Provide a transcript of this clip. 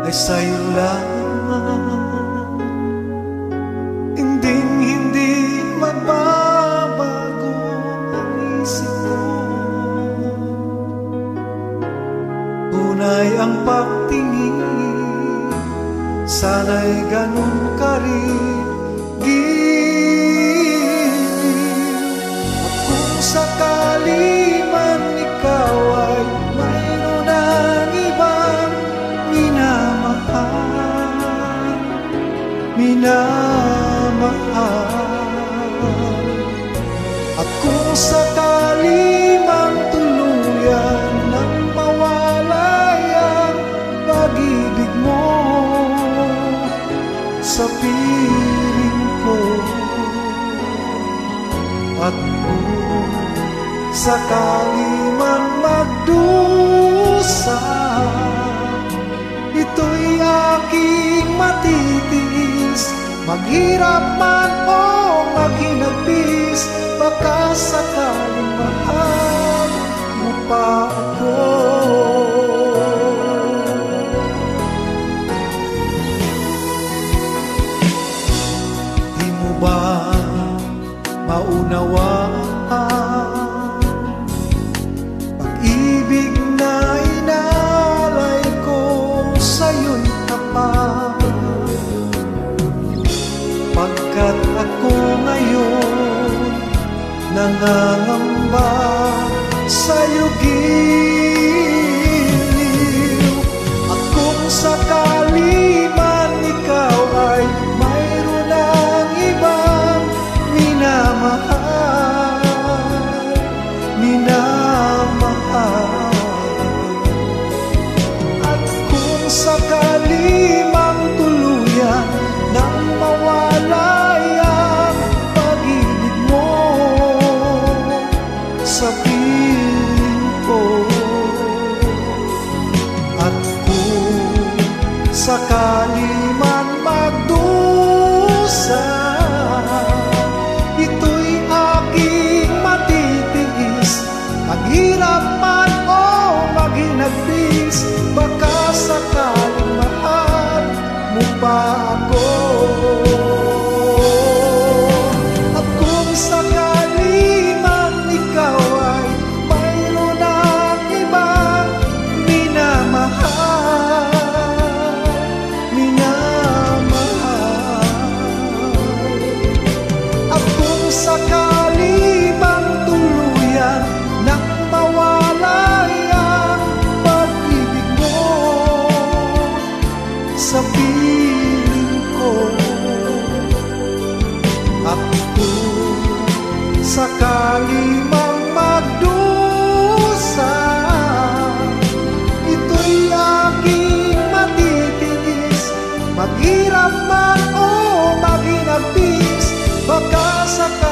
ay sa'yo lang. Hindi magbabago ang isip ko. Tunay ang pagtingin, sana'y ganun ka rin giliw. At kung sakali man ikaw ay mayroon ng ibang minamahal, at kung sakali mang tuluyan nang mawalay ang pag-ibig mo sa piling ko, at kung sakali man magdusa, ito'y aking matitiis. Maghirap man o maghinagpis, baka sakaling mahal mo pa ako. Di mo ba maunawaan pag-ibig na inalay ko sa'yo'y tapat? Pagkat ako ngayon nangangamba sa'yo giliw. At kung sakali man ikaw ay mayroon ng ibang minamahal, at kung sakali mang tuluyan nang mawalay ang pag-ibig mo sa piling ko, at kung sakali man magdusa, ito'y aking matitiis. Maghirap man o maghinagpis, baka sakaling mahal mo pa ako. At kung sakali man ikaw ay mayroon ng ibang minamahal, at kung sakali mang tuluyan nang mawalay ang pag-ibig mo sa piling ko, at kung sakali mang magdusa, ito'y aking matitiis. Maghirap man o maghinagpis, baka sakali